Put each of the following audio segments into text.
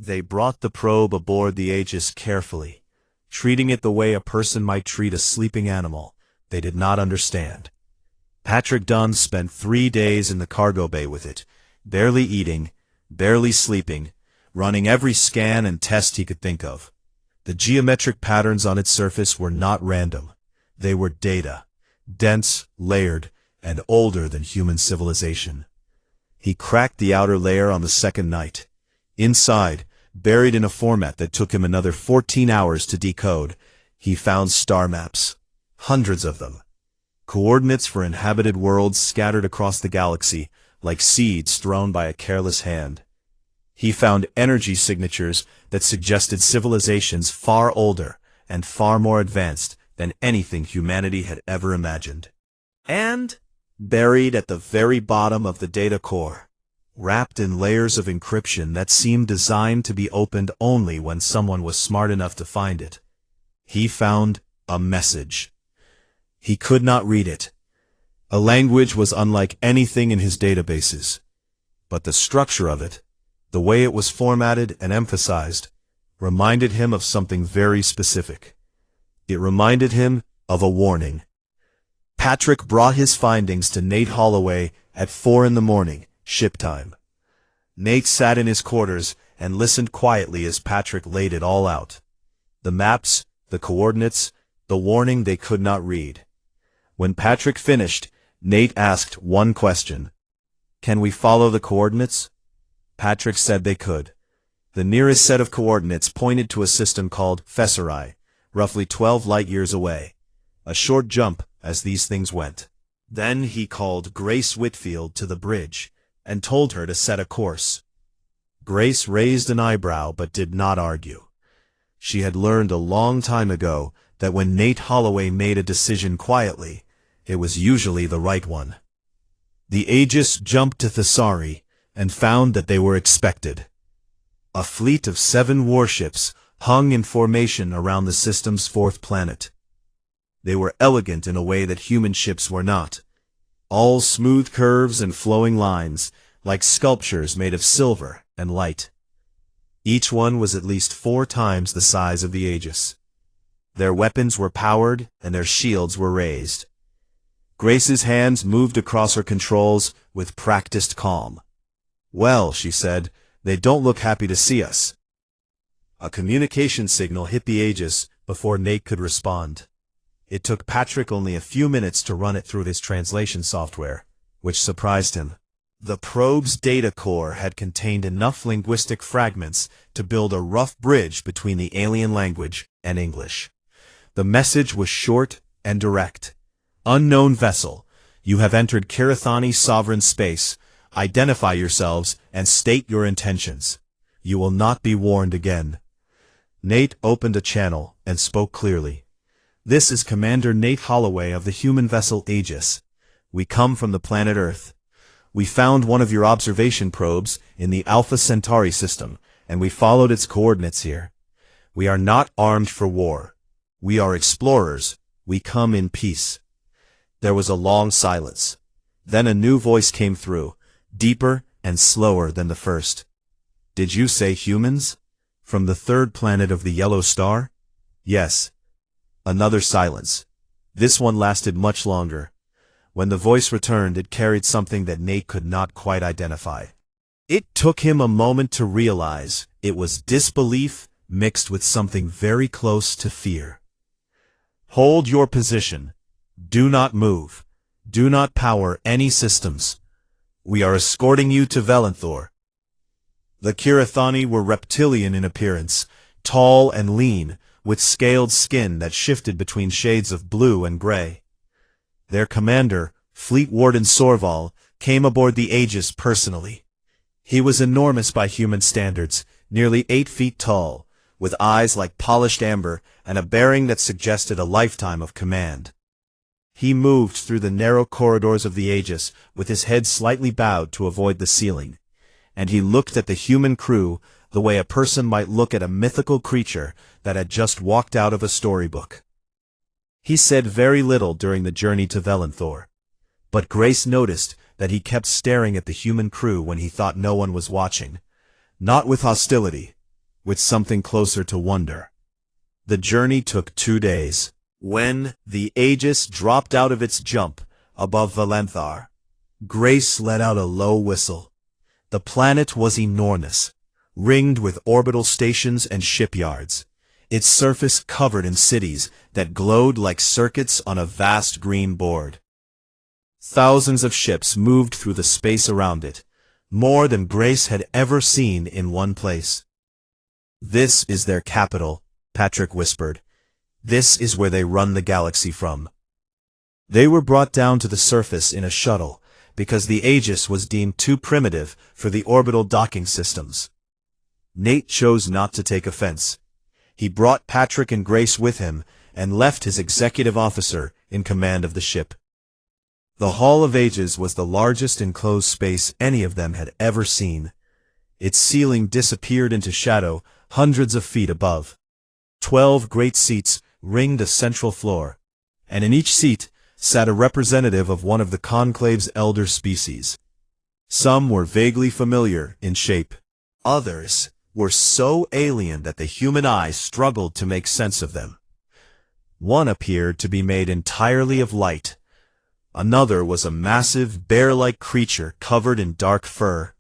They brought the probe aboard the Aegis carefully, treating it the way a person might treat a sleeping animal they did not understand. Patrick Dunn spent 3 days in the cargo bay with it, barely eating, barely sleeping, running every scan and test he could think of. The geometric patterns on its surface were not random. They were data, dense, layered, and older than human civilization. He cracked the outer layer on the second night. Inside, buried in a format that took him another 14 hours to decode, he found star maps. Hundreds of them. Coordinates for inhabited worlds scattered across the galaxy, like seeds thrown by a careless hand. He found energy signatures that suggested civilizations far older and far more advanced than anything humanity had ever imagined. And, buried at the very bottom of the data core, wrapped in layers of encryption that seemed designed to be opened only when someone was smart enough to find it, he found a message. He could not read it. A language was unlike anything in his databases. But the structure of it, the way it was formatted and emphasized, reminded him of something very specific. It reminded him of a warning. Patrick brought his findings to Nate Holloway at 4 a.m, ship time. Nate sat in his quarters and listened quietly as Patrick laid it all out. The maps, the coordinates, the warning they could not read. When Patrick finished, Nate asked one question. "Can we follow the coordinates?" Patrick said they could. The nearest set of coordinates pointed to a system called Fessori, roughly 12 light-years away. A short jump as these things went. Then he called Grace Whitfield to the bridge and told her to set a course. Grace raised an eyebrow but did not argue. She had learned a long time ago that when Nate Holloway made a decision quietly, it was usually the right one. The Aegis jumped to Thessari and found that they were expected. A fleet of 7 warships hung in formation around the system's 4th planet. They were elegant in a way that human ships were not. All smooth curves and flowing lines, like sculptures made of silver and light. Each one was at least 4 times the size of the Aegis. Their weapons were powered and their shields were raised. Grace's hands moved across her controls with practiced calm. "Well," she said, "they don't look happy to see us." A communication signal hit the Aegis before Nate could respond. It took Patrick only a few minutes to run it through his translation software, which surprised him. The probe's data core had contained enough linguistic fragments to build a rough bridge between the alien language and English. The message was short and direct. "Unknown vessel, you have entered Kirathani sovereign space. Identify yourselves and state your intentions. You will not be warned again." Nate opened a channel and spoke clearly. "This is Commander Nate Holloway of the human vessel Aegis. We come from the planet Earth. We found one of your observation probes in the Alpha Centauri system, and we followed its coordinates here. We are not armed for war. We are explorers. We come in peace." There was a long silence. Then a new voice came through, deeper and slower than the first. "Did you say humans? From the 3rd planet of the Yellow Star?" "Yes." Another silence. This one lasted much longer. When the voice returned, it carried something that Nate could not quite identify. It took him a moment to realize it was disbelief mixed with something very close to fear. "Hold your position. Do not move. Do not power any systems. We are escorting you to Valenthor." The Kirathani were reptilian in appearance, tall and lean, with scaled skin that shifted between shades of blue and gray. Their commander, Fleet Warden Sorval, came aboard the Aegis personally. He was enormous by human standards, nearly 8 feet tall, with eyes like polished amber and a bearing that suggested a lifetime of command. He moved through the narrow corridors of the Aegis with his head slightly bowed to avoid the ceiling, and he looked at the human crew the way a person might look at a mythical creature that had just walked out of a storybook. He said very little during the journey to Valenthor, but Grace noticed that he kept staring at the human crew when he thought no one was watching, not with hostility, with something closer to wonder. The journey took 2 days. When the Aegis dropped out of its jump above Valenthar, Grace let out a low whistle. The planet was enormous, ringed with orbital stations and shipyards, its surface covered in cities that glowed like circuits on a vast green board. Thousands of ships moved through the space around it, more than Grace had ever seen in one place. "This is their capital," Patrick whispered. "This is where they run the galaxy from." They were brought down to the surface in a shuttle, because the Aegis was deemed too primitive for the orbital docking systems. Nate chose not to take offense. He brought Patrick and Grace with him and left his executive officer in command of the ship. The Hall of Ages was the largest enclosed space any of them had ever seen. Its ceiling disappeared into shadow hundreds of feet above. 12 great seats ringed a central floor, and in each seat sat a representative of one of the conclave's elder species. Some were vaguely familiar in shape. Others were so alien that the human eye struggled to make sense of them. One appeared to be made entirely of light. Another was a massive, bear-like creature covered in dark fur,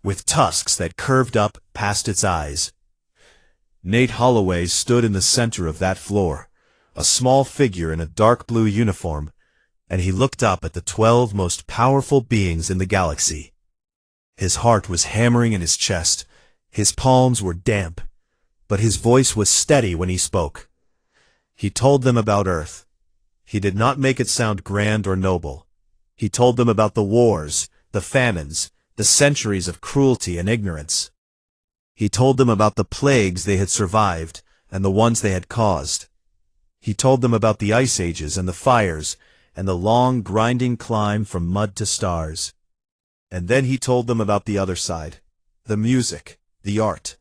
with tusks that curved up past its eyes. Nate Holloway stood in the center of that floor, a small figure in a dark blue uniform, and he looked up at the 12 most powerful beings in the galaxy. His heart was hammering in his chest, his palms were damp, but his voice was steady when he spoke. He told them about Earth. He did not make it sound grand or noble. He told them about the wars, the famines, the centuries of cruelty and ignorance. He told them about the plagues they had survived and the ones they had caused. He told them about the ice ages and the fires and the long, grinding climb from mud to stars. And then he told them about the other side, the music, the art,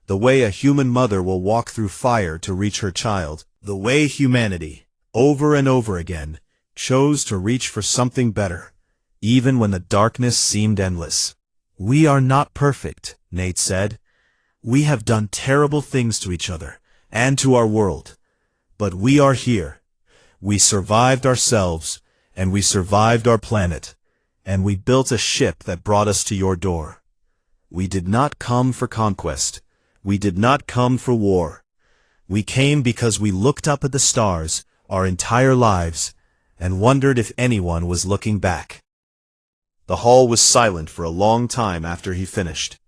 the way a human mother will walk through fire to reach her child, the way humanity, over and over again, chose to reach for something better, even when the darkness seemed endless. "We are not perfect," Nate said. "We have done terrible things to each other and to our world. But we are here. We survived ourselves, and we survived our planet, and we built a ship that brought us to your door. We did not come for conquest. We did not come for war. We came because we looked up at the stars our entire lives and wondered if anyone was looking back." The hall was silent for a long time after he finished.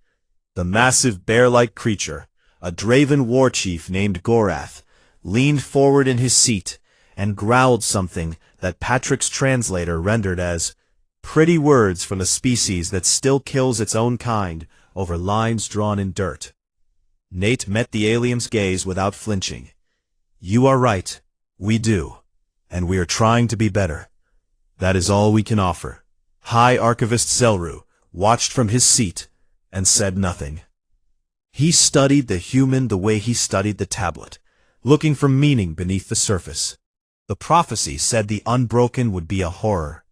The massive bear-like creature, a Draven war chief named Gorath, leaned forward in his seat and growled something that Patrick's translator rendered as pretty words from a species that still kills its own kind over lines drawn in dirt. Nate met the alien's gaze without flinching. "You are right. We do. And we are trying to be better. That is all we can offer." High Archivist Zelru watched from his seat and said nothing. He studied the human the way he studied the tablet, looking for meaning beneath the surface. The prophecy said the unbroken would be a horror.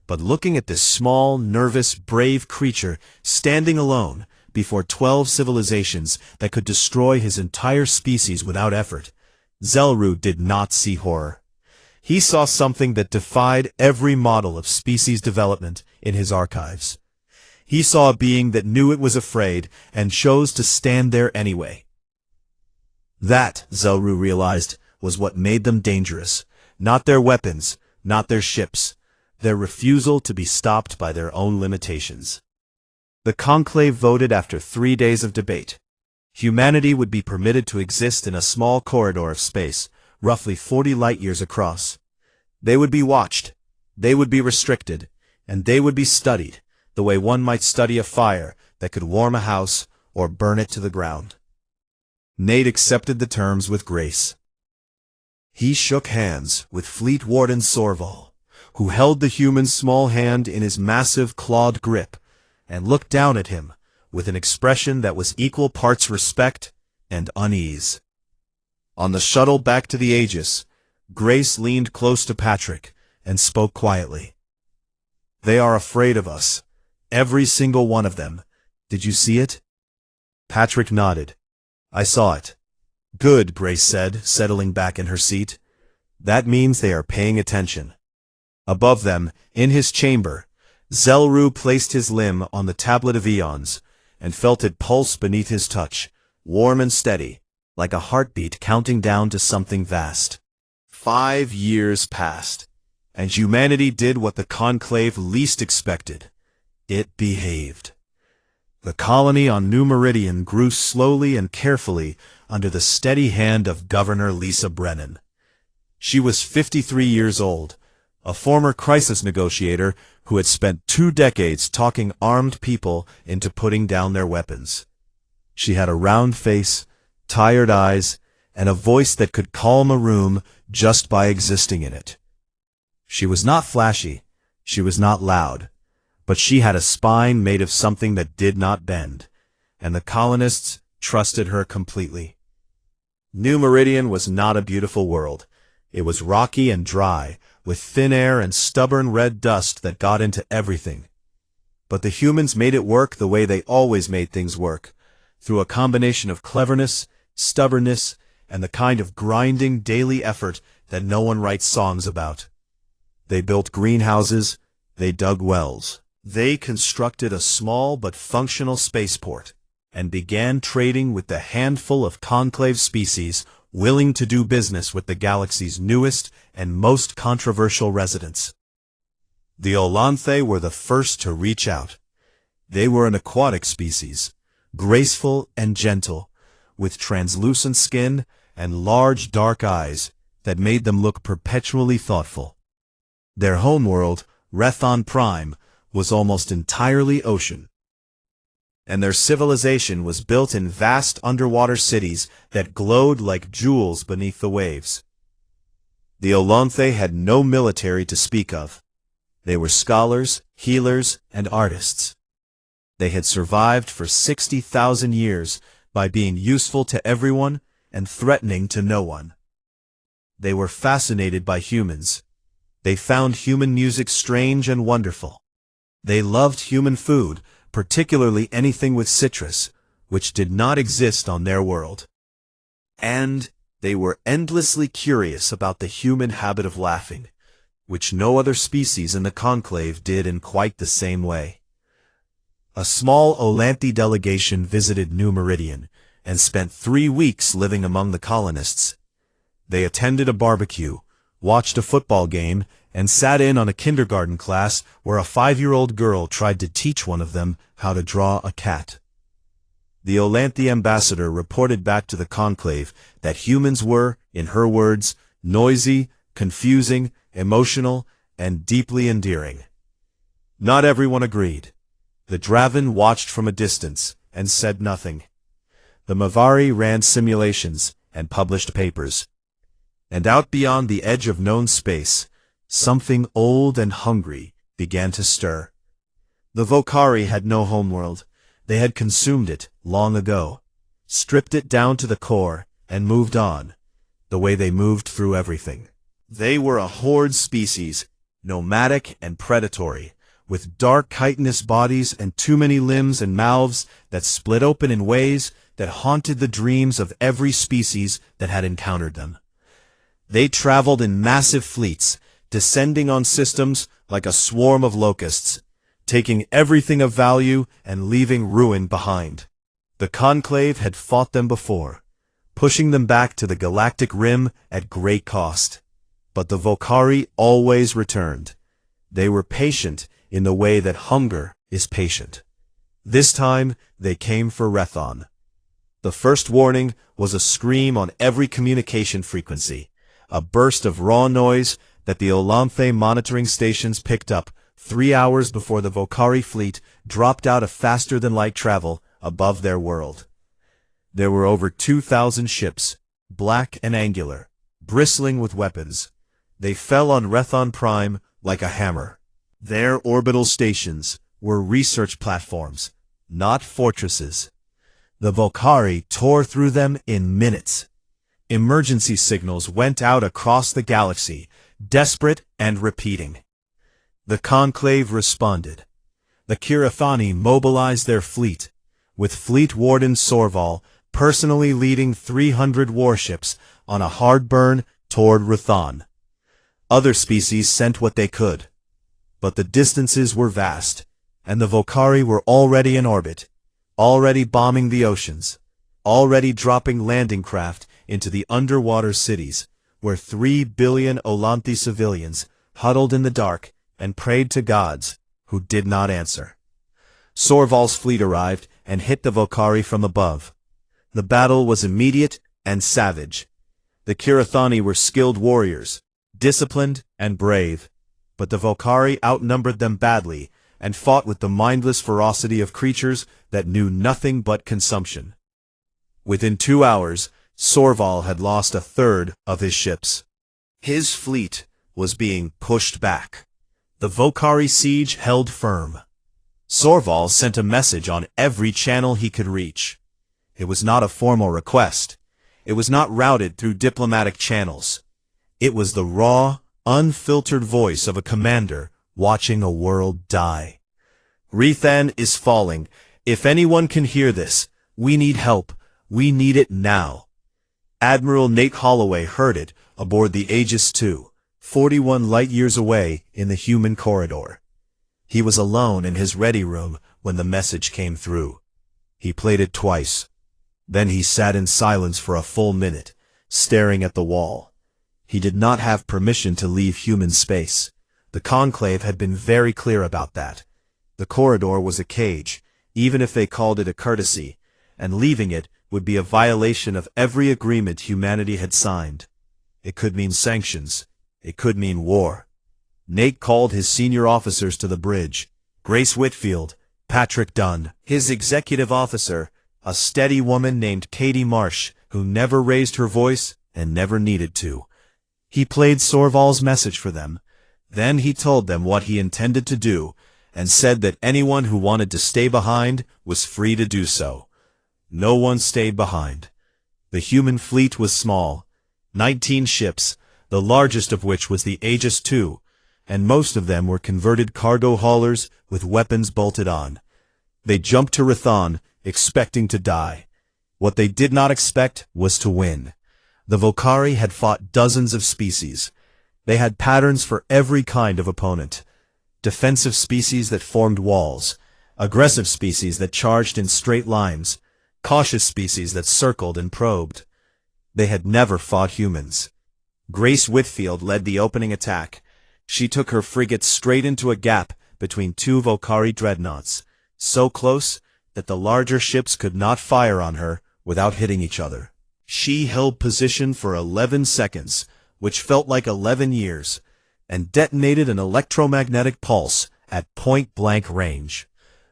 But looking at this small, nervous, brave creature standing alone before 12 civilizations that could destroy his entire species without effort, Zelru did not see horror. He saw something that defied every model of species development in his archives. He saw a being that knew it was afraid and chose to stand there anyway. That, Zelru realized, was what made them dangerous. Not their weapons, not their ships, their refusal to be stopped by their own limitations. The conclave voted after 3 days of debate. Humanity would be permitted to exist in a small corridor of space, roughly 40 light-years across. They would be watched, they would be restricted, and they would be studied, the way one might study a fire that could warm a house or burn it to the ground. Nate accepted the terms with grace. He shook hands with Fleet Warden Sorval, who held the human's small hand in his massive clawed grip, and looked down at him with an expression that was equal parts respect and unease. On the shuttle back to the Aegis, Grace leaned close to Patrick and spoke quietly. "They are afraid of us. Every single one of them. Did you see it?" Patrick nodded. I saw it. Good, Grace said, settling back in her seat. That means they are paying attention. Above them, in his chamber, Zelru placed his limb on the tablet of eons, and felt it pulse beneath his touch, warm and steady, like a heartbeat counting down to something vast. 5 years passed, and humanity did what the Conclave least expected. It behaved. The colony on New Meridian grew slowly and carefully under the steady hand of Governor Lisa Brennan. She was 53 years old, a former crisis negotiator who had spent 2 decades talking armed people into putting down their weapons. She had a round face, tired eyes, and a voice that could calm a room just by existing in it. She was not flashy, she was not loud, but she had a spine made of something that did not bend, and the colonists trusted her completely. New Meridian was not a beautiful world. It was rocky and dry, with thin air and stubborn red dust that got into everything. But the humans made it work the way they always made things work, through a combination of cleverness, stubbornness, and the kind of grinding daily effort that no one writes songs about. They built greenhouses, they dug wells. They constructed a small but functional spaceport, and began trading with the handful of Conclave species willing to do business with the galaxy's newest and most controversial residents. The Olanthe were the first to reach out. They were an aquatic species, graceful and gentle, with translucent skin and large dark eyes that made them look perpetually thoughtful. Their homeworld, Rethon Prime, was almost entirely ocean, and their civilization was built in vast underwater cities that glowed like jewels beneath the waves. The Olanthe had no military to speak of. They were scholars, healers, and artists. They had survived for 60,000 years by being useful to everyone and threatening to no one. They were fascinated by humans. They found human music strange and wonderful. They loved human food, particularly anything with citrus, which did not exist on their world. And they were endlessly curious about the human habit of laughing, which no other species in the Conclave did in quite the same way. A small Olanthe delegation visited New Meridian and spent 3 weeks living among the colonists. They attended a barbecue, watched a football game, and sat in on a kindergarten class where a 5-year-old girl tried to teach one of them how to draw a cat. The Olanthe ambassador reported back to the Conclave that humans were, in her words, noisy, confusing, emotional, and deeply endearing. Not everyone agreed. The Draven watched from a distance and said nothing. The Mavari ran simulations and published papers. And out beyond the edge of known space, something old and hungry began to stir. The Vokari had no homeworld. They had consumed it long ago, stripped it down to the core, and moved on, the way they moved through everything. They were a horde species, nomadic and predatory, with dark chitinous bodies and too many limbs and mouths that split open in ways that haunted the dreams of every species that had encountered them. They traveled in massive fleets, descending on systems like a swarm of locusts, taking everything of value and leaving ruin behind. The Conclave had fought them before, pushing them back to the galactic rim at great cost. But the Vokari always returned. They were patient in the way that hunger is patient. This time, they came for Rethon. The first warning was a scream on every communication frequency, a burst of raw noise that the Olanthe monitoring stations picked up 3 hours before the Vokari fleet dropped out of faster-than-light travel above their world. There were over 2,000 ships, black and angular, bristling with weapons. They fell on Rethon Prime like a hammer. Their orbital stations were research platforms, not fortresses. The Vokari tore through them in minutes. Emergency signals went out across the galaxy, desperate and repeating. The Conclave responded. The Kirathani mobilized their fleet, with Fleet Warden Sorval personally leading 300 warships on a hard burn toward Rithon. Other species sent what they could. But the distances were vast, and the Volcari were already in orbit, already bombing the oceans, already dropping landing craft into the underwater cities, where 3 billion Olanthi civilians huddled in the dark and prayed to gods who did not answer. Sorval's fleet arrived and hit the Volcari from above. The battle was immediate and savage. The Kirathani were skilled warriors, disciplined and brave, but the Volcari outnumbered them badly and fought with the mindless ferocity of creatures that knew nothing but consumption. Within 2 hours, Sorval had lost a third of his ships. His fleet was being pushed back. The Volcari siege held firm. Sorval sent a message on every channel he could reach. It was not a formal request. It was not routed through diplomatic channels. It was the raw, unfiltered voice of a commander watching a world die. Rithon is falling. If anyone can hear this, we need help. We need it now. Admiral Nate Holloway heard it aboard the Aegis II, 41 light-years away in the human corridor. He was alone in his ready room when the message came through. He played it twice. Then he sat in silence for a full minute, staring at the wall. He did not have permission to leave human space. The Conclave had been very clear about that. The corridor was a cage, even if they called it a courtesy, and leaving it would be a violation of every agreement humanity had signed. It could mean sanctions. It could mean war. Nate called his senior officers to the bridge. Grace Whitfield, Patrick Dunn, his executive officer, a steady woman named Katie Marsh, who never raised her voice and never needed to. He played Sorval's message for them. Then he told them what he intended to do, and said that anyone who wanted to stay behind was free to do so. No one stayed behind. The human fleet was small, 19 ships, the largest of which was the Aegis II, and most of them were converted cargo haulers with weapons bolted on. They jumped to Rithon, expecting to die. What they did not expect was to win. The Volcari had fought dozens of species. They had patterns for every kind of opponent. Defensive species that formed walls, aggressive species that charged in straight lines, cautious species that circled and probed. They had never fought humans. Grace Whitfield led the opening attack. She took her frigate straight into a gap between 2 Volcari dreadnoughts, so close that the larger ships could not fire on her without hitting each other. She held position for 11 seconds, which felt like 11 years, and detonated an electromagnetic pulse at point-blank range.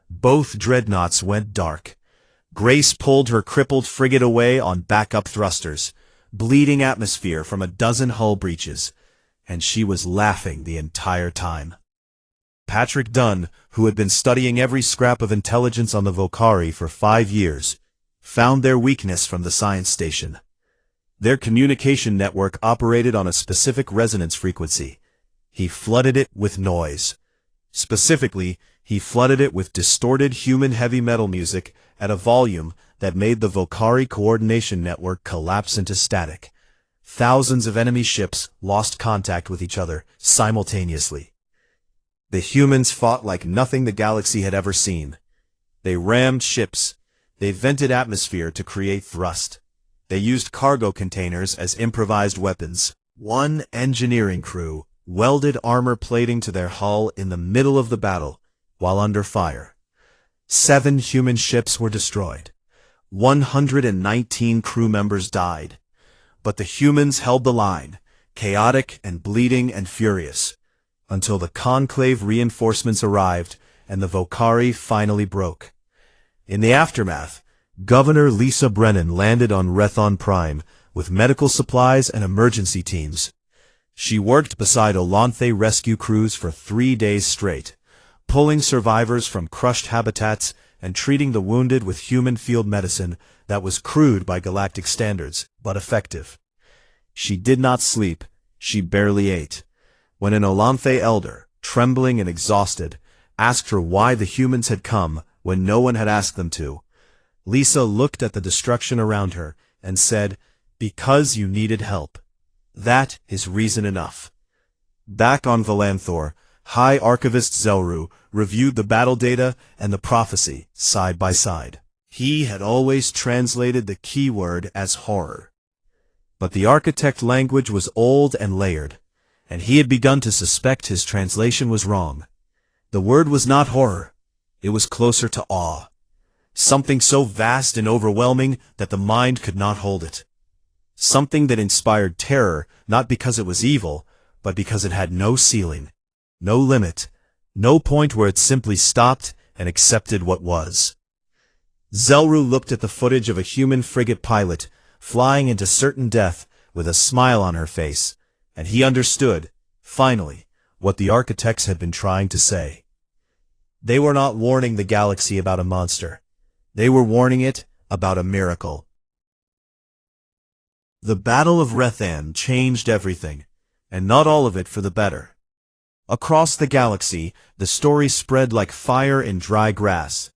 Both dreadnoughts went dark. Grace pulled her crippled frigate away on backup thrusters, bleeding atmosphere from a dozen hull breaches, and she was laughing the entire time. Patrick Dunn, who had been studying every scrap of intelligence on the Volcari for 5 years, found their weakness from the science station. Their communication network operated on a specific resonance frequency. He flooded it with noise. Specifically, he flooded it with distorted human heavy metal music at a volume that made the Volcari coordination network collapse into static. Thousands of enemy ships lost contact with each other simultaneously. The humans fought like nothing the galaxy had ever seen. They rammed ships. They vented atmosphere to create thrust. They used cargo containers as improvised weapons. One engineering crew welded armor plating to their hull in the middle of the battle while under fire. 7 human ships were destroyed. 119 crew members died. But the humans held the line, chaotic and bleeding and furious, until the Conclave reinforcements arrived and the Volcari finally broke. In the aftermath, Governor Lisa Brennan landed on Rethon Prime with medical supplies and emergency teams. She worked beside Olanthe rescue crews for 3 days straight, pulling survivors from crushed habitats and treating the wounded with human field medicine that was crude by galactic standards, but effective. She did not sleep. She barely ate. When an Olanthe elder, trembling and exhausted, asked her why the humans had come when no one had asked them to, Lisa looked at the destruction around her and said, "Because you needed help. That is reason enough." Back on Valanthor, High Archivist Zelru reviewed the battle data and the prophecy side by side. He had always translated the keyword as horror. But the architect language was old and layered, and he had begun to suspect his translation was wrong. The word was not horror. It was closer to awe. Something so vast and overwhelming that the mind could not hold it. Something that inspired terror, not because it was evil, but because it had no ceiling, no limit, no point where it simply stopped and accepted what was. Zelru looked at the footage of a human frigate pilot flying into certain death with a smile on her face, and he understood, finally, what the architects had been trying to say. They were not warning the galaxy about a monster. They were warning it about a miracle. The Battle of Rethan changed everything, and not all of it for the better. Across the galaxy, the story spread like fire in dry grass.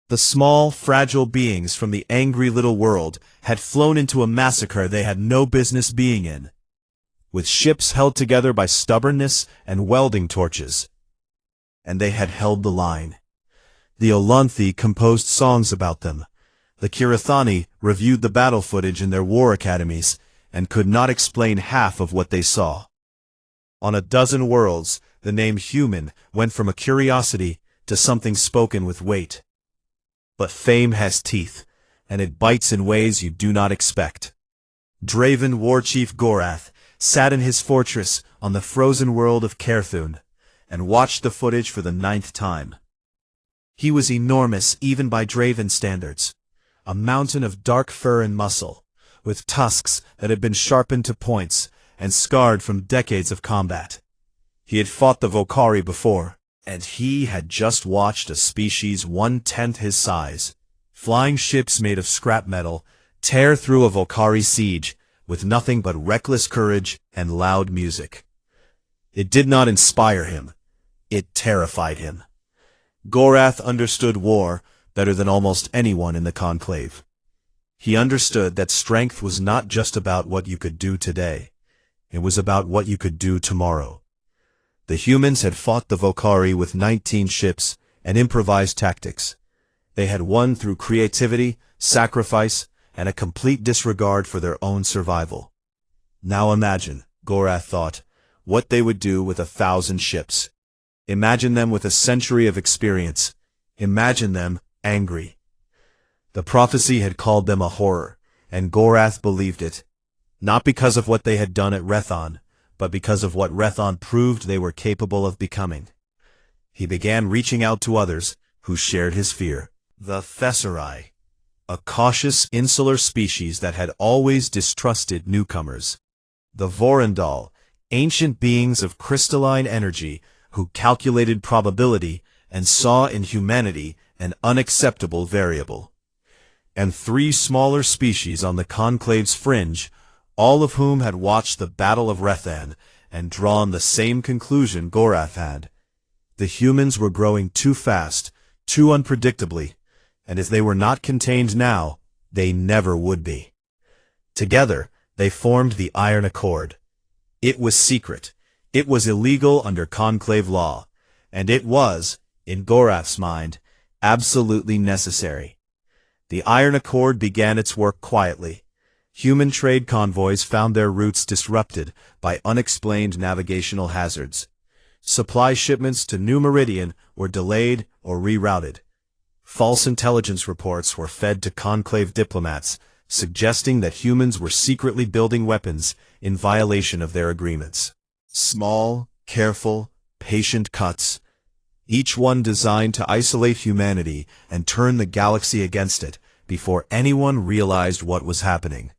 The small, fragile beings from the angry little world had flown into a massacre they had no business being in, with ships held together by stubbornness and welding torches. And they had held the line. The Olanthi composed songs about them. The Kirathani reviewed the battle footage in their war academies and could not explain half of what they saw. On a dozen worlds, the name human went from a curiosity to something spoken with weight. But fame has teeth, and it bites in ways you do not expect. Draven Warchief Gorath sat in his fortress on the frozen world of Kerthun and watched the footage for the 9th time. He was enormous even by Draven standards, a mountain of dark fur and muscle, with tusks that had been sharpened to points and scarred from decades of combat. He had fought the Vokari before, and he had just watched a species 1/10 his size, flying ships made of scrap metal, tear through a Vokari siege with nothing but reckless courage and loud music. It did not inspire him. It terrified him. Gorath understood war better than almost anyone in the Conclave. He understood that strength was not just about what you could do today. It was about what you could do tomorrow. The humans had fought the Vokari with 19 ships and improvised tactics. They had won through creativity, sacrifice, and a complete disregard for their own survival. Now imagine, Gorath thought, what they would do with 1,000 ships. Imagine them with a century of experience. Imagine them angry. The prophecy had called them a horror, and Gorath believed it, not because of what they had done at Rethon, but because of what Rethon proved they were capable of becoming. He began reaching out to others who shared his fear. The Thessarai, a cautious, insular species that had always distrusted newcomers. The Vorendal, ancient beings of crystalline energy who calculated probability and saw in humanity an unacceptable variable. And 3 smaller species on the Conclave's fringe, all of whom had watched the Battle of Rethan and drawn the same conclusion Gorath had. The humans were growing too fast, too unpredictably, and if they were not contained now, they never would be. Together, they formed the Iron Accord. It was secret. It was illegal under Conclave law, and it was, in Gorath's mind, absolutely necessary. The Iron Accord began its work quietly. Human trade convoys found their routes disrupted by unexplained navigational hazards. Supply shipments to New Meridian were delayed or rerouted. False intelligence reports were fed to Conclave diplomats, suggesting that humans were secretly building weapons in violation of their agreements. Small, careful, patient cuts, each one designed to isolate humanity and turn the galaxy against it before anyone realized what was happening.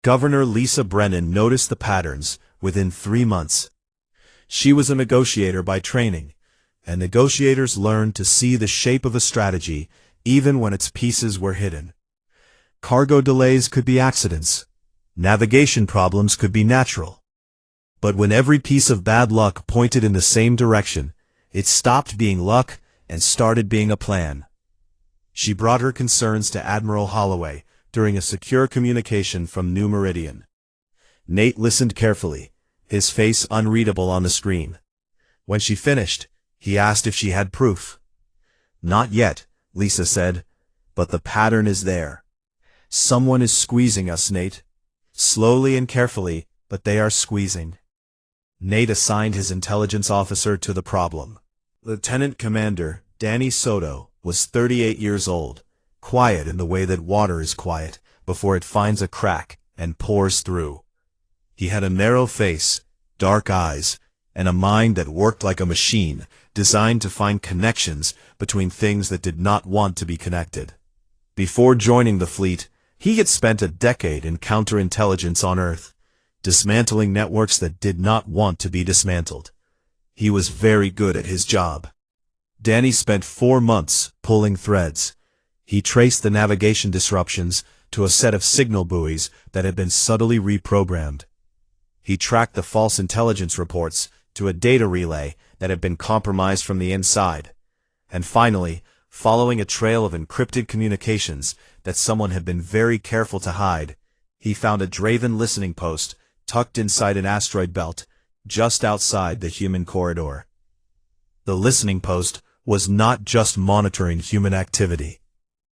Governor Lisa Brennan noticed the patterns within 3 months. She was a negotiator by training, and negotiators learned to see the shape of a strategy even when its pieces were hidden. Cargo delays could be accidents. Navigation problems could be natural. But when every piece of bad luck pointed in the same direction, it stopped being luck and started being a plan. She brought her concerns to Admiral Holloway during a secure communication from New Meridian. Nate listened carefully, his face unreadable on the screen. When she finished, he asked if she had proof. "Not yet," Lisa said, "but the pattern is there. Someone is squeezing us, Nate. Slowly and carefully, but they are squeezing." Nate assigned his intelligence officer to the problem. Lieutenant Commander Danny Soto was 38 years old, quiet in the way that water is quiet before it finds a crack and pours through. He had a narrow face, dark eyes, and a mind that worked like a machine, designed to find connections between things that did not want to be connected. Before joining the fleet, he had spent a decade in counterintelligence on Earth, dismantling networks that did not want to be dismantled. He was very good at his job. Danny spent 4 months pulling threads. He traced the navigation disruptions to a set of signal buoys that had been subtly reprogrammed. He tracked the false intelligence reports to a data relay that had been compromised from the inside. And finally, following a trail of encrypted communications that someone had been very careful to hide, he found a Draven listening post tucked inside an asteroid belt just outside the human corridor. The listening post was not just monitoring human activity.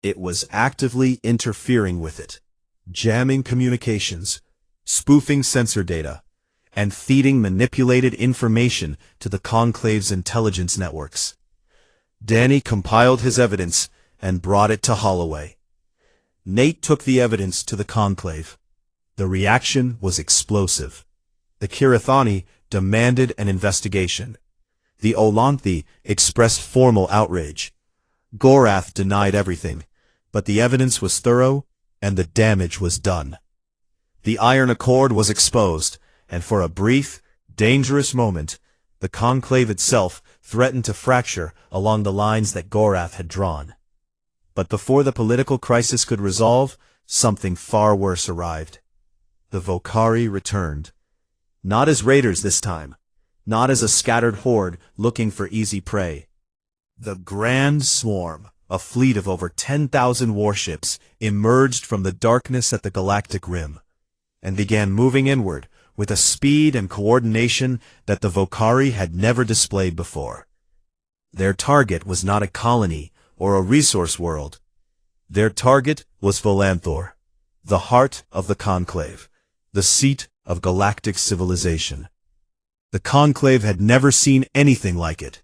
It was actively interfering with it, jamming communications, spoofing sensor data, and feeding manipulated information to the Conclave's intelligence networks. Danny compiled his evidence and brought it to Holloway. Nate took the evidence to the Conclave. The reaction was explosive. The Kirathani demanded an investigation. The Olanthi expressed formal outrage. Gorath denied everything, but the evidence was thorough and the damage was done. The Iron Accord was exposed, and for a brief, dangerous moment, the Conclave itself threatened to fracture along the lines that Gorath had drawn. But before the political crisis could resolve, something far worse arrived. The Vokari returned. Not as raiders this time, not as a scattered horde looking for easy prey. The Grand Swarm, a fleet of over 10,000 warships, emerged from the darkness at the galactic rim, and began moving inward with a speed and coordination that the Vokari had never displayed before. Their target was not a colony or a resource world. Their target was Volanthor, the heart of the Conclave, the seat of galactic civilization. The Conclave had never seen anything like it.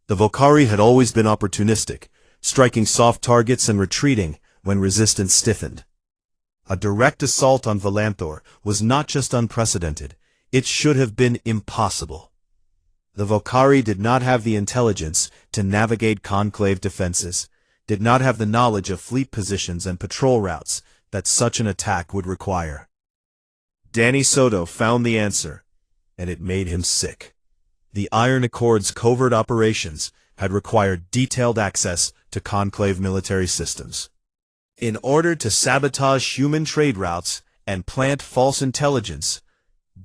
The Vokari had always been opportunistic, striking soft targets and retreating when resistance stiffened. A direct assault on Volanthor was not just unprecedented, it should have been impossible. The Vokari did not have the intelligence to navigate Conclave defenses, did not have the knowledge of fleet positions and patrol routes that such an attack would require. Danny Soto found the answer, and it made him sick. The Iron Accord's covert operations had required detailed access to Conclave military systems. In order to sabotage human trade routes and plant false intelligence,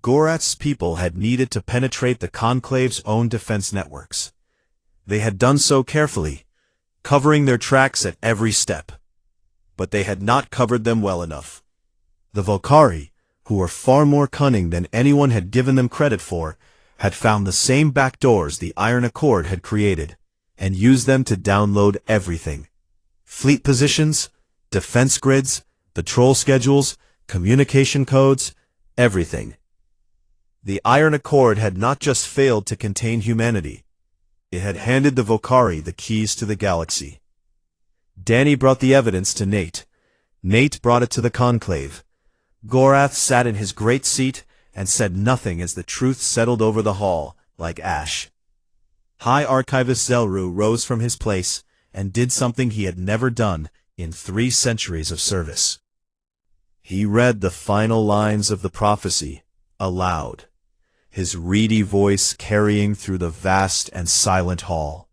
Gorath's people had needed to penetrate the Conclave's own defense networks. They had done so carefully, covering their tracks at every step. But they had not covered them well enough. The Vokari, who were far more cunning than anyone had given them credit for, had found the same backdoors the Iron Accord had created, and used them to download everything. Fleet positions, defense grids, patrol schedules, communication codes, everything. The Iron Accord had not just failed to contain humanity, it had handed the Vokari the keys to the galaxy. Danny brought the evidence to Nate. Nate brought it to the Conclave. Gorath sat in his great seat and said nothing as the truth settled over the hall like ash. High Archivist Zelru rose from his place and did something he had never done in 3 centuries of service. He read the final lines of the prophecy aloud, his reedy voice carrying through the vast and silent hall.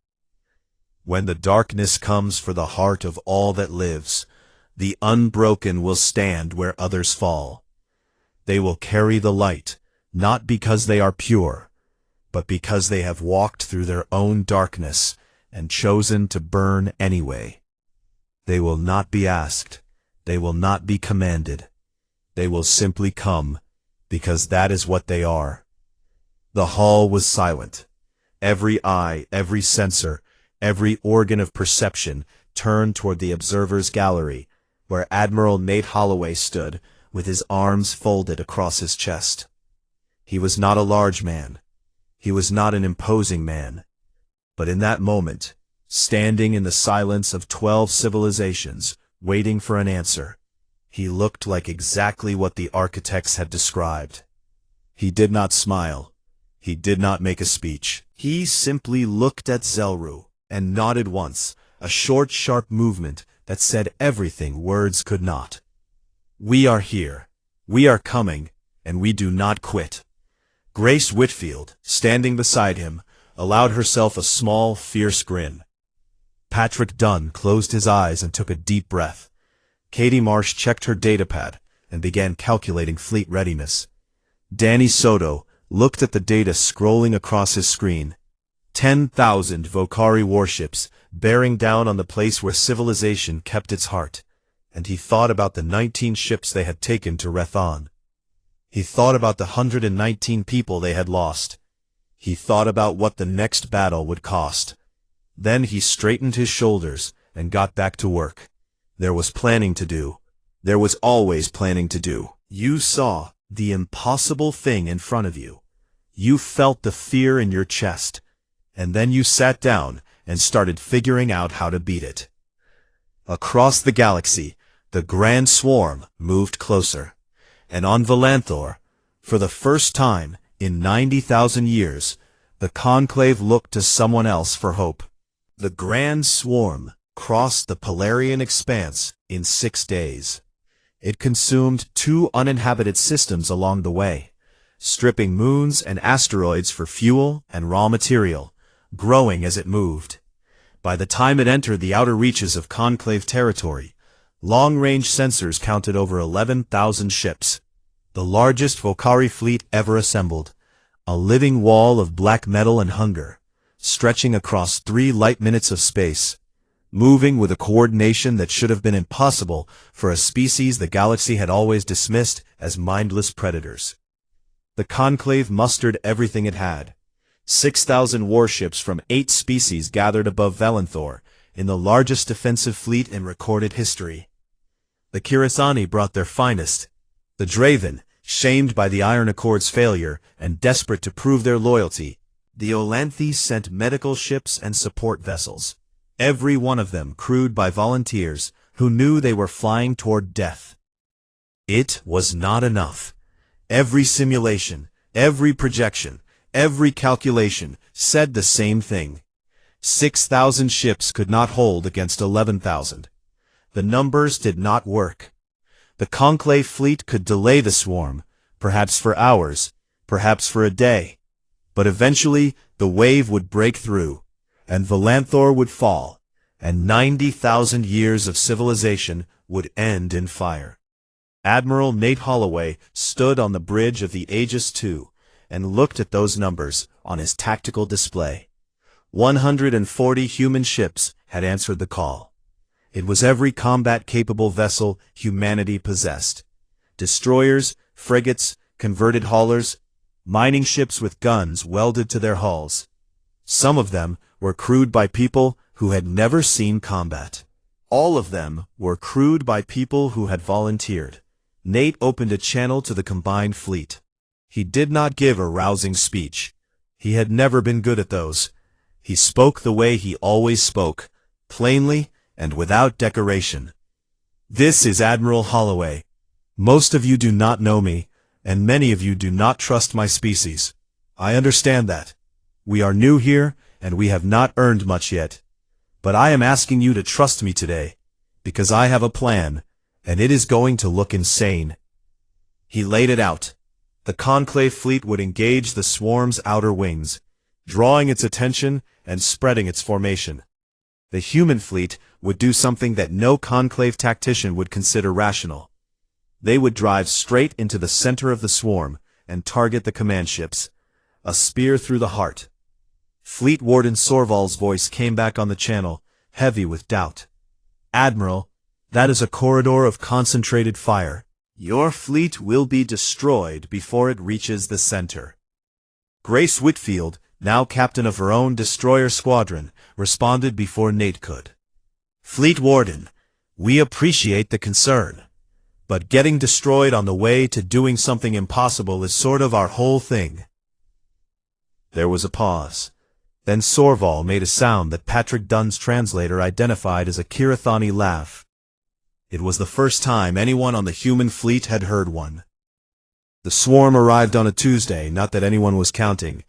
When the darkness comes for the heart of all that lives, the unbroken will stand where others fall. They will carry the light, not because they are pure, but because they have walked through their own darkness and chosen to burn anyway. They will not be asked. They will not be commanded. They will simply come, because that is what they are. The hall was silent. Every eye, every sensor, every organ of perception turned toward the observer's gallery, where Admiral Nate Holloway stood, with his arms folded across his chest. He was not a large man. He was not an imposing man. But in that moment, standing in the silence of 12 civilizations, waiting for an answer, he looked like exactly what the architects had described. He did not smile. He did not make a speech. He simply looked at Zelru and nodded once, a short, sharp movement that said everything words could not. We are here. We are coming, and we do not quit. Grace Whitfield, standing beside him, allowed herself a small, fierce grin. Patrick Dunn closed his eyes and took a deep breath. Katie Marsh checked her datapad and began calculating fleet readiness. Danny Soto looked at the data scrolling across his screen. 10,000 Vokari warships bearing down on the place where civilization kept its heart, and he thought about the 19 ships they had taken to Rethon. He thought about the 119 people they had lost. He thought about what the next battle would cost. Then he straightened his shoulders and got back to work. There was planning to do. There was always planning to do. You saw the impossible thing in front of you. You felt the fear in your chest. And then you sat down and started figuring out how to beat it. Across the galaxy, the Grand Swarm moved closer. And on Valanthor, for the first time in 90,000 years, the Conclave looked to someone else for hope. The Grand Swarm crossed the Polarian expanse in 6 days. It consumed 2 uninhabited systems along the way, stripping moons and asteroids for fuel and raw material, growing as it moved. By the time it entered the outer reaches of Conclave territory, long-range sensors counted over 11,000 ships, the largest Vokari fleet ever assembled, a living wall of black metal and hunger, stretching across 3 light minutes of space, moving with a coordination that should have been impossible for a species the galaxy had always dismissed as mindless predators. The Conclave mustered everything it had. 6,000 warships from 8 species gathered above Valanthor, in the largest defensive fleet in recorded history. The Kirisani brought their finest. The Draven, shamed by the Iron Accord's failure and desperate to prove their loyalty, the Olanthi sent medical ships and support vessels, every one of them crewed by volunteers who knew they were flying toward death. It was not enough. Every simulation, every projection, every calculation said the same thing. 6,000 ships could not hold against 11,000. The numbers did not work. The Conclave fleet could delay the swarm, perhaps for hours, perhaps for a day. But eventually, the wave would break through, and Valanthor would fall, and 90,000 years of civilization would end in fire. Admiral Nate Holloway stood on the bridge of the Aegis II and looked at those numbers on his tactical display. 140 human ships had answered the call. It was every combat-capable vessel humanity possessed. Destroyers, frigates, converted haulers, mining ships with guns welded to their hulls. Some of them were crewed by people who had never seen combat. All of them were crewed by people who had volunteered. Nate opened a channel to the combined fleet. He did not give a rousing speech. He had never been good at those. He spoke the way he always spoke, plainly and without decoration. This is Admiral Holloway. Most of you do not know me, and many of you do not trust my species. I understand that. We are new here, and we have not earned much yet. But I am asking you to trust me today, because I have a plan, and it is going to look insane. He laid it out. The Conclave fleet would engage the swarm's outer wings, drawing its attention and spreading its formation. The human fleet would do something that no Conclave tactician would consider rational. They would drive straight into the center of the swarm and target the command ships, a spear through the heart. Fleet Warden Sorval's voice came back on the channel, heavy with doubt. Admiral, that is a corridor of concentrated fire. Your fleet will be destroyed before it reaches the center. Grace Whitfield, now captain of her own destroyer squadron, responded before Nate could. Fleet Warden, we appreciate the concern. But getting destroyed on the way to doing something impossible is sort of our whole thing. There was a pause. Then Sorval made a sound that Patrick Dunn's translator identified as a Kirathani laugh. It was the first time anyone on the human fleet had heard one. The swarm arrived on a Tuesday, not that anyone was counting.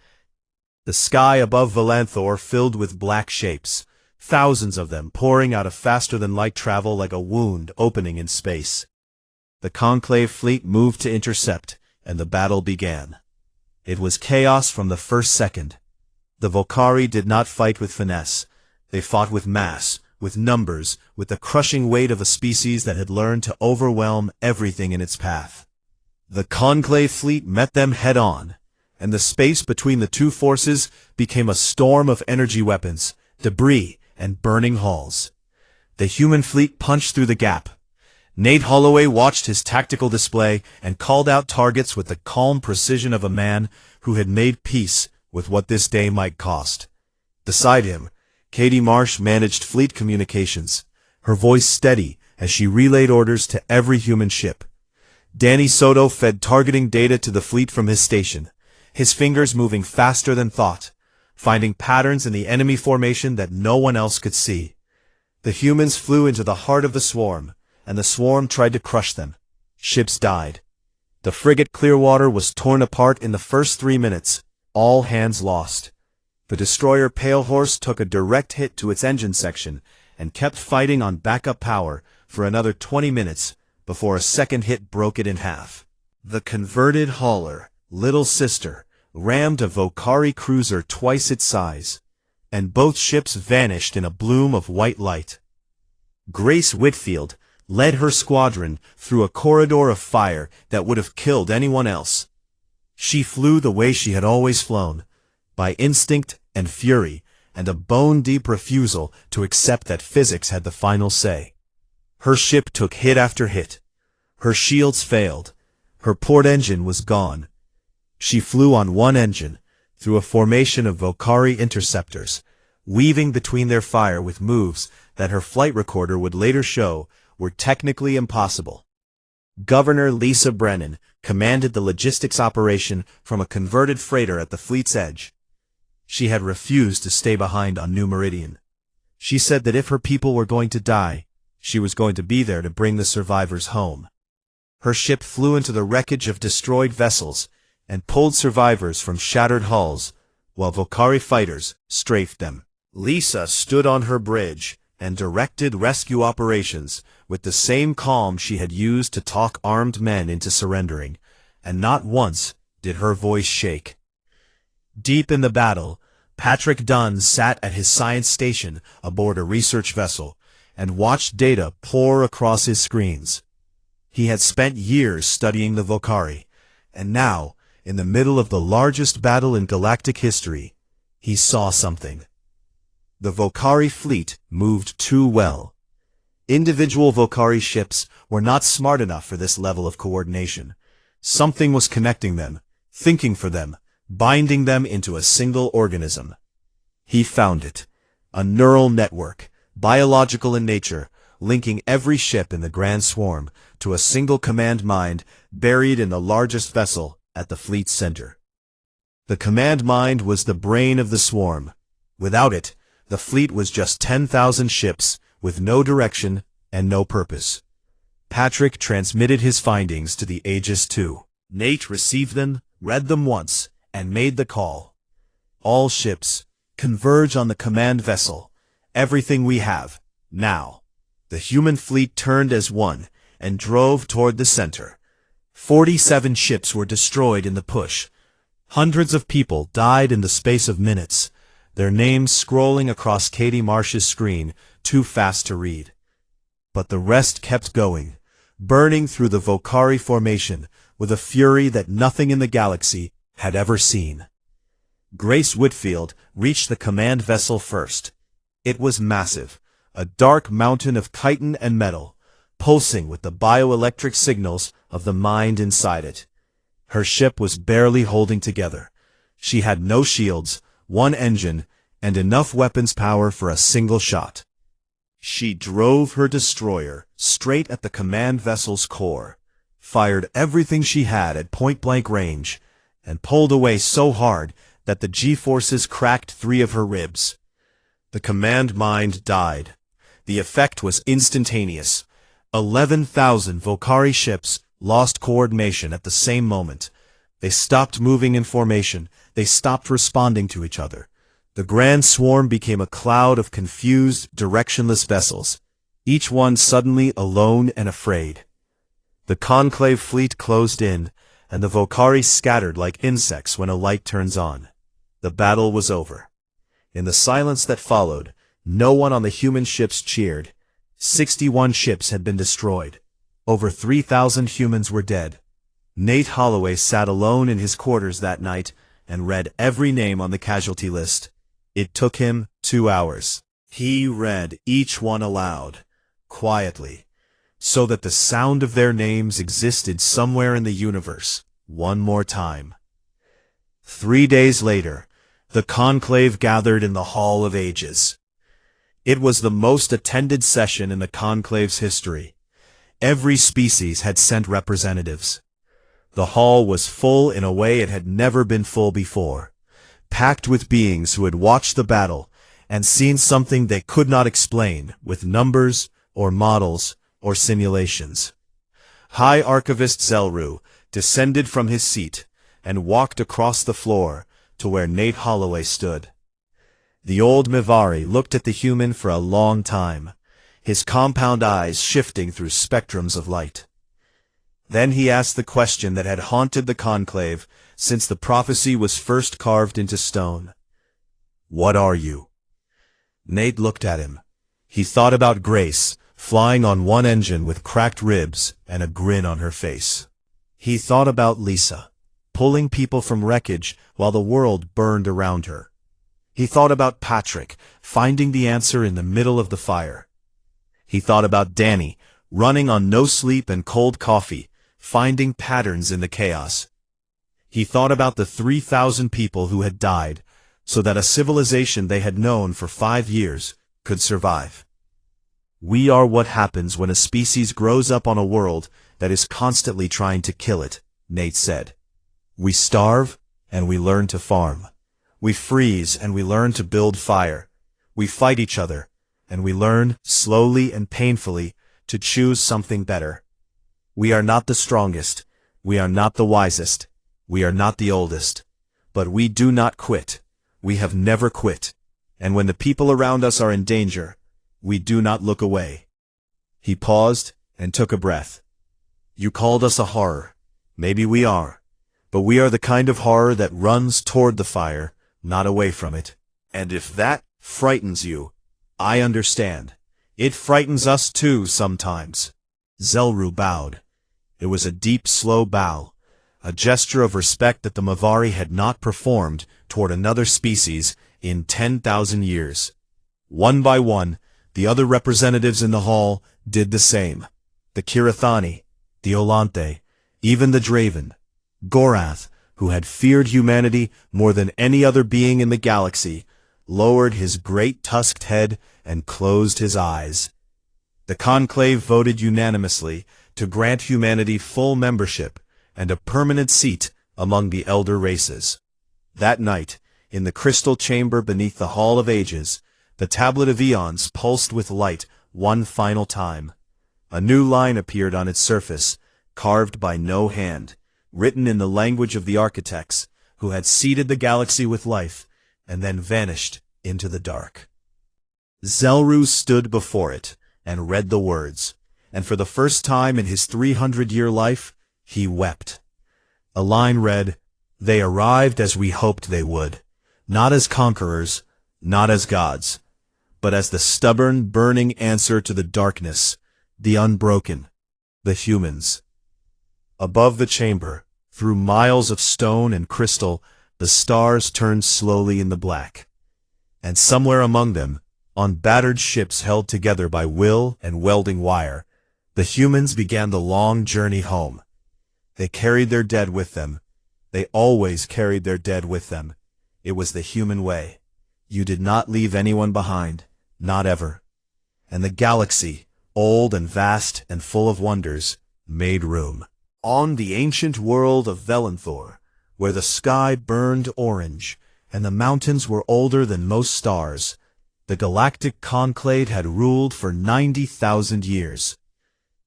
The sky above Valanthor filled with black shapes, thousands of them pouring out of faster-than-light travel like a wound opening in space. The Conclave fleet moved to intercept, and the battle began. It was chaos from the first second. The Volcari did not fight with finesse. They fought with mass, with numbers, with the crushing weight of a species that had learned to overwhelm everything in its path. The Conclave fleet met them head-on, and the space between the two forces became a storm of energy weapons, debris, and burning hulls. The human fleet punched through the gap. Nate Holloway watched his tactical display and called out targets with the calm precision of a man who had made peace with what this day might cost. Beside him, Katie Marsh managed fleet communications, her voice steady as she relayed orders to every human ship. Danny Soto fed targeting data to the fleet from his station, his fingers moving faster than thought, finding patterns in the enemy formation that no one else could see. The humans flew into the heart of the swarm, and the swarm tried to crush them. Ships died. The frigate Clearwater was torn apart in the first 3 minutes, all hands lost. The destroyer Palehorse took a direct hit to its engine section and kept fighting on backup power for another 20 minutes before a second hit broke it in half. The converted hauler, Little Sister, rammed a Volcari cruiser twice its size, and both ships vanished in a bloom of white light. Grace Whitfield led her squadron through a corridor of fire that would have killed anyone else. She flew the way she had always flown, by instinct and fury, and a bone-deep refusal to accept that physics had the final say. Her ship took hit after hit. Her shields failed. Her port engine was gone. She flew on one engine, through a formation of Volcari interceptors, weaving between their fire with moves that her flight recorder would later show were technically impossible. Governor Lisa Brennan commanded the logistics operation from a converted freighter at the fleet's edge. She had refused to stay behind on New Meridian. She said that if her people were going to die, she was going to be there to bring the survivors home. Her ship flew into the wreckage of destroyed vessels and pulled survivors from shattered hulls, while Volcari fighters strafed them. Lisa stood on her bridge and directed rescue operations with the same calm she had used to talk armed men into surrendering, and not once did her voice shake. Deep in the battle, Patrick Dunn sat at his science station aboard a research vessel and watched data pour across his screens. He had spent years studying the Volcari, and now, in the middle of the largest battle in galactic history, he saw something. The Volcari fleet moved too well. Individual Volcari ships were not smart enough for this level of coordination. Something was connecting them, thinking for them, binding them into a single organism. He found it. A neural network, biological in nature, linking every ship in the Grand Swarm to a single command mind buried in the largest vessel at the fleet's center. The command mind was the brain of the swarm. Without it, the fleet was just 10,000 ships with no direction and no purpose. Patrick transmitted his findings to the Aegis II. Nate received them, read them once, and made the call. All ships, converge on the command vessel. Everything we have, now. The human fleet turned as one and drove toward the center. 47 ships were destroyed in the push. Hundreds of people died in the space of minutes, their names scrolling across Katie Marsh's screen, too fast to read. But the rest kept going, burning through the Volcari formation with a fury that nothing in the galaxy had ever seen. Grace Whitfield reached the command vessel first. It was massive, a dark mountain of chitin and metal, pulsing with the bioelectric signals of the mind inside it. Her ship was barely holding together. She had no shields, one engine, and enough weapons power for a single shot. She drove her destroyer straight at the command vessel's core, fired everything she had at point-blank range, and pulled away so hard that the G-forces cracked 3 of her ribs. The command mind died. The effect was instantaneous. 11,000 Volcari ships lost coordination at the same moment. They stopped moving in formation. They stopped responding to each other. The grand swarm became a cloud of confused, directionless vessels, each one suddenly alone and afraid. The conclave fleet closed in, and the Volcari scattered like insects when a light turns on. The battle was over. In the silence that followed, no one on the human ships cheered. 61 ships had been destroyed. Over 3,000 humans were dead. Nate Holloway sat alone in his quarters that night and read every name on the casualty list. It took him 2 hours. He read each one aloud, quietly, so that the sound of their names existed somewhere in the universe, one more time. 3 days later, the conclave gathered in the Hall of Ages. It was the most attended session in the conclave's history. Every species had sent representatives. The hall was full in a way it had never been full before, packed with beings who had watched the battle and seen something they could not explain with numbers or models or simulations. High Archivist Zelru descended from his seat and walked across the floor to where Nate Holloway stood. The old Mivari looked at the human for a long time, his compound eyes shifting through spectrums of light. Then he asked the question that had haunted the conclave since the prophecy was first carved into stone. What are you? Nate looked at him. He thought about Grace, flying on one engine with cracked ribs and a grin on her face. He thought about Lisa, pulling people from wreckage while the world burned around her. He thought about Patrick, finding the answer in the middle of the fire. He thought about Danny, running on no sleep and cold coffee, finding patterns in the chaos. He thought about the 3,000 people who had died, so that a civilization they had known for 5 years could survive. We are what happens when a species grows up on a world that is constantly trying to kill it, Nate said. We starve, and we learn to farm. We freeze, and we learn to build fire. We fight each other, and we learn, slowly and painfully, to choose something better. We are not the strongest. We are not the wisest. We are not the oldest. But we do not quit. We have never quit. And when the people around us are in danger, we do not look away. He paused and took a breath. You called us a horror. Maybe we are. But we are the kind of horror that runs toward the fire, not away from it. And if that frightens you, I understand. It frightens us too sometimes. Zelru bowed. It was a deep, slow bow, a gesture of respect that the Mivari had not performed toward another species in 10,000 years. One by one, the other representatives in the hall did the same. The Kirathani, the Olante, even the Draven. Gorath, who had feared humanity more than any other being in the galaxy, lowered his great tusked head and closed his eyes. The conclave voted unanimously to grant humanity full membership and a permanent seat among the elder races. That night, in the crystal chamber beneath the Hall of Ages, the Tablet of Eons pulsed with light one final time. A new line appeared on its surface, carved by no hand, written in the language of the architects, who had seeded the galaxy with life, and then vanished into the dark. Zelru stood before it and read the words, and for the first time in his 300-year life, he wept. A line read, "They arrived as we hoped they would, not as conquerors, not as gods, but as the stubborn, burning answer to the darkness, the unbroken, the humans." Above the chamber, through miles of stone and crystal, the stars turned slowly in the black. And somewhere among them, On battered ships held together by will and welding wire, the humans began the long journey home. They carried their dead with them. They always carried their dead with them. It was the human way. You did not leave anyone behind, not ever. And the galaxy, old and vast and full of wonders, made room. On the ancient world of Velenthor, where the sky burned orange, and the mountains were older than most stars, the Galactic Conclave had ruled for 90,000 years.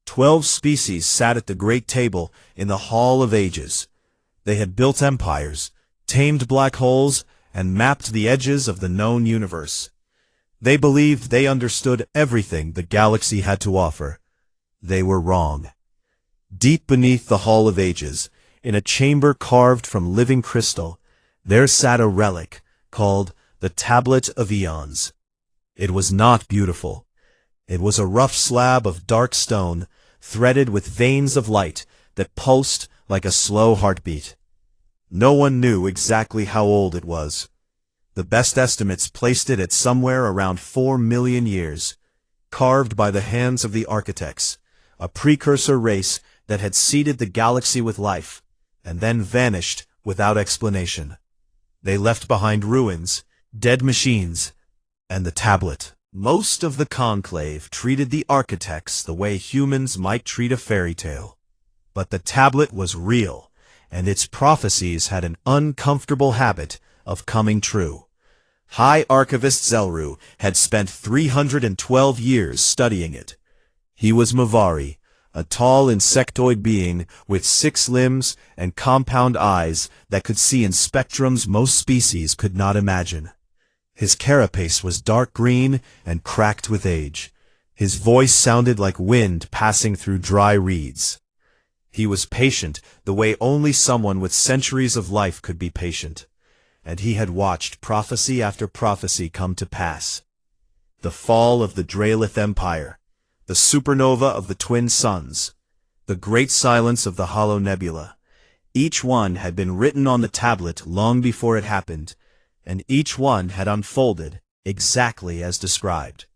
12 species sat at the great table in the Hall of Ages. They had built empires, tamed black holes, and mapped the edges of the known universe. They believed they understood everything the galaxy had to offer. They were wrong. Deep beneath the Hall of Ages, in a chamber carved from living crystal, there sat a relic called the Tablet of Eons. It was not beautiful. It was a rough slab of dark stone, threaded with veins of light that pulsed like a slow heartbeat. No one knew exactly how old it was. The best estimates placed it at somewhere around 4 million years, carved by the hands of the architects, a precursor race that had seeded the galaxy with life, and then vanished without explanation. They left behind ruins, dead machines, and the tablet. Most of the conclave treated the architects the way humans might treat a fairy tale. But the tablet was real, and its prophecies had an uncomfortable habit of coming true. High Archivist Zelru had spent 312 years studying it. He was Mavari, a tall insectoid being with 6 limbs and compound eyes that could see in spectrums most species could not imagine. His carapace was dark green and cracked with age. His voice sounded like wind passing through dry reeds. He was patient the way only someone with centuries of life could be patient, and he had watched prophecy after prophecy come to pass. The fall of the Draelith Empire, the supernova of the twin suns, the great silence of the Hollow Nebula. Each one had been written on the tablet long before it happened, and each one had unfolded exactly as described.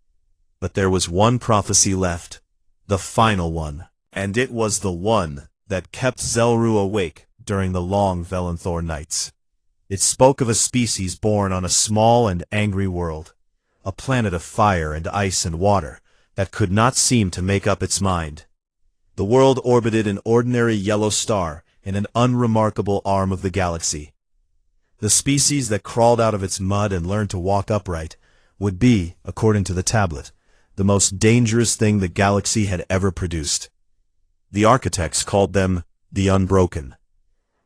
But there was one prophecy left, the final one, and it was the one that kept Zelru awake during the long Velenthor nights. It spoke of a species born on a small and angry world, a planet of fire and ice and water that could not seem to make up its mind. The world orbited an ordinary yellow star in an unremarkable arm of the galaxy. The species that crawled out of its mud and learned to walk upright would be, according to the tablet, the most dangerous thing the galaxy had ever produced. The architects called them the Unbroken.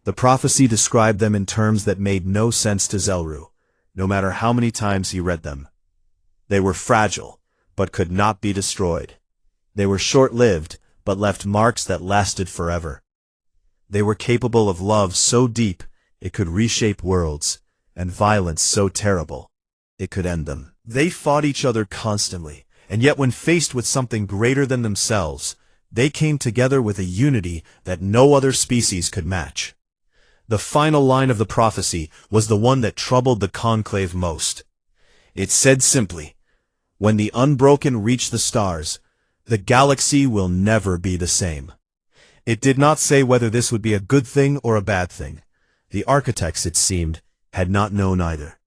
The prophecy described them in terms that made no sense to Zelru, no matter how many times he read them. They were fragile, but could not be destroyed. They were short-lived, but left marks that lasted forever. They were capable of love so deep it could reshape worlds, and violence so terrible it could end them. They fought each other constantly, and yet when faced with something greater than themselves, they came together with a unity that no other species could match. The final line of the prophecy was the one that troubled the conclave most. It said simply, "When the Unbroken reach the stars, the galaxy will never be the same." It did not say whether this would be a good thing or a bad thing. The architects, it seemed, had not known either.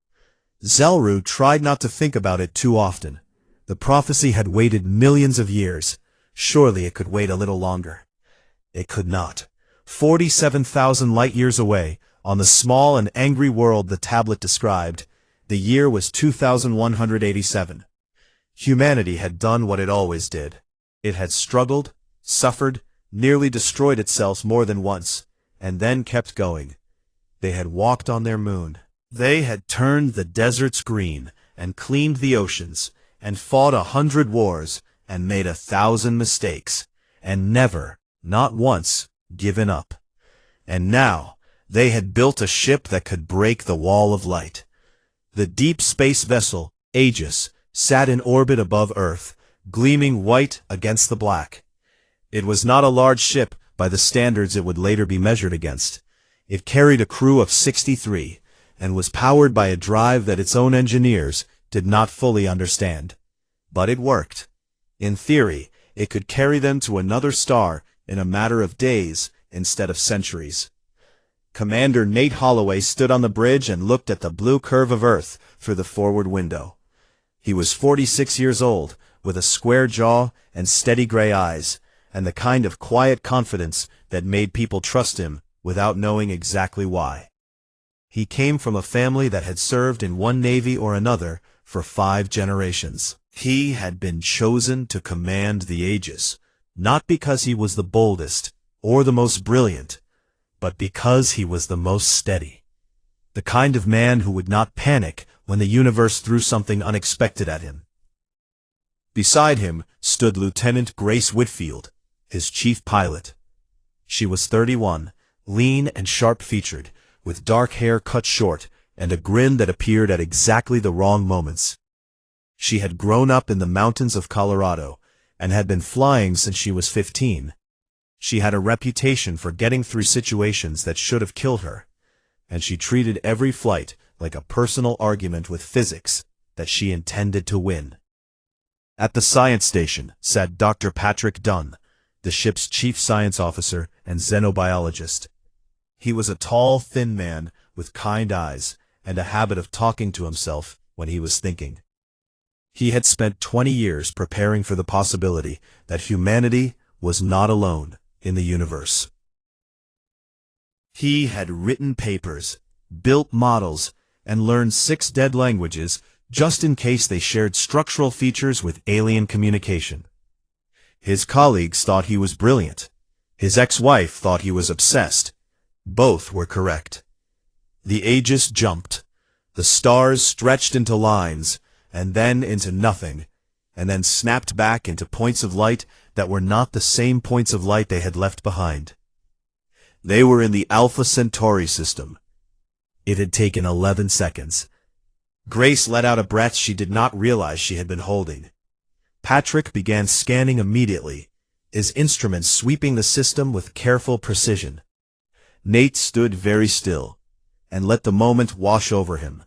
Zelru tried not to think about it too often. The prophecy had waited millions of years. Surely it could wait a little longer. It could not. 47,000 light-years away, on the small and angry world the tablet described, the year was 2187. Humanity had done what it always did. It had struggled, suffered, nearly destroyed itself more than once, and then kept going. They had walked on their moon. They had turned the deserts green, and cleaned the oceans, and fought 100 wars, and made 1,000 mistakes, and never, not once, given up. And now, they had built a ship that could break the wall of light. The deep space vessel, Aegis, sat in orbit above Earth, gleaming white against the black. It was not a large ship by the standards it would later be measured against. It carried a crew of 63, and was powered by a drive that its own engineers, did not fully understand. But it worked. In theory, it could carry them to another star in a matter of days instead of centuries. Commander Nate Holloway stood on the bridge and looked at the blue curve of Earth through the forward window. He was 46 years old, with a square jaw and steady gray eyes, and the kind of quiet confidence that made people trust him without knowing exactly why. He came from a family that had served in one navy or another for 5 generations. He had been chosen to command the Aegis, not because he was the boldest or the most brilliant, but because he was the most steady. The kind of man who would not panic when the universe threw something unexpected at him. Beside him stood Lieutenant Grace Whitfield, his chief pilot. She was 31, lean and sharp-featured, with dark hair cut short and a grin that appeared at exactly the wrong moments. She had grown up in the mountains of Colorado and had been flying since she was 15. She had a reputation for getting through situations that should have killed her, and she treated every flight like a personal argument with physics that she intended to win. At the science station sat Dr. Patrick Dunn, the ship's chief science officer and xenobiologist. He was a tall, thin man with kind eyes and a habit of talking to himself when he was thinking. He had spent 20 years preparing for the possibility that humanity was not alone in the universe. He had written papers, built models, and learned 6 dead languages just in case they shared structural features with alien communication. His colleagues thought he was brilliant. His ex-wife thought he was obsessed. Both were correct. The Aegis jumped. The stars stretched into lines, and then into nothing, and then snapped back into points of light that were not the same points of light they had left behind. They were in the Alpha Centauri system. It had taken 11 seconds. Grace let out a breath she did not realize she had been holding. Patrick began scanning immediately, his instruments sweeping the system with careful precision. Nate stood very still, and let the moment wash over him.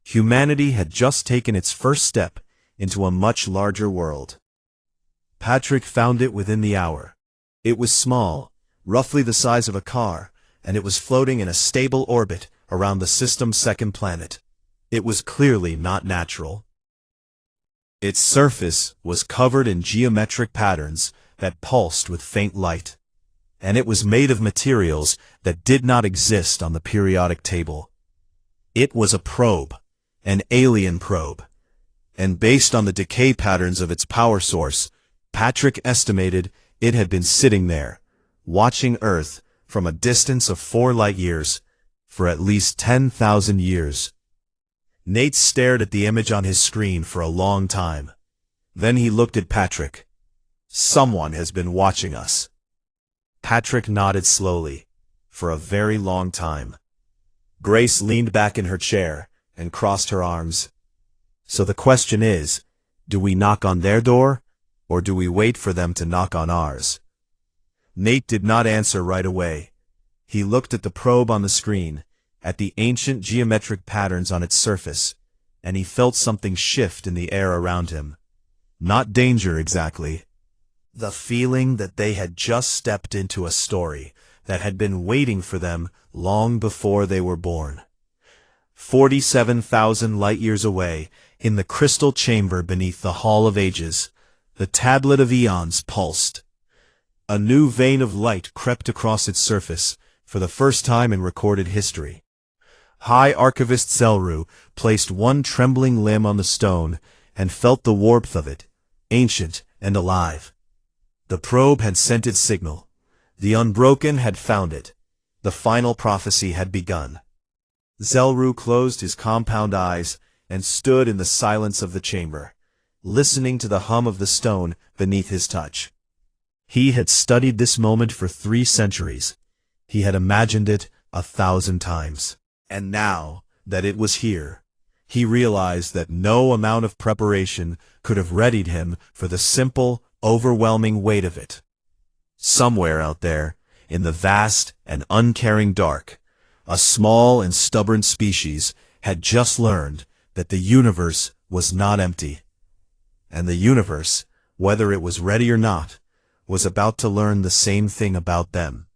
Humanity had just taken its first step into a much larger world. Patrick found it within the hour. It was small, roughly the size of a car, and it was floating in a stable orbit around the system's second planet. It was clearly not natural. Its surface was covered in geometric patterns that pulsed with faint light, and it was made of materials that did not exist on the periodic table. It was a probe, an alien probe, and based on the decay patterns of its power source, Patrick estimated it had been sitting there, watching Earth from a distance of 4 light-years for at least 10,000 years. Nate stared at the image on his screen for a long time. Then he looked at Patrick. "Someone has been watching us." Patrick nodded slowly, for a very long time. Grace leaned back in her chair and crossed her arms. "So the question is, do we knock on their door, or do we wait for them to knock on ours?" Nate did not answer right away. He looked at the probe on the screen, at the ancient geometric patterns on its surface, and he felt something shift in the air around him. Not danger exactly. The feeling that they had just stepped into a story that had been waiting for them long before they were born. 47,000 light-years away, in the crystal chamber beneath the Hall of Ages, the tablet of eons pulsed. A new vein of light crept across its surface, for the first time in recorded history. High Archivist Zelru placed one trembling limb on the stone and felt the warmth of it, ancient and alive. The probe had sent its signal. The Unbroken had found it. The final prophecy had begun. Zelru closed his compound eyes and stood in the silence of the chamber, listening to the hum of the stone beneath his touch. He had studied this moment for 3 centuries. He had imagined it 1,000 times. And now that it was here, he realized that no amount of preparation could have readied him for the simple, overwhelming weight of it. Somewhere out there, in the vast and uncaring dark, a small and stubborn species had just learned that the universe was not empty. And the universe, whether it was ready or not, was about to learn the same thing about them.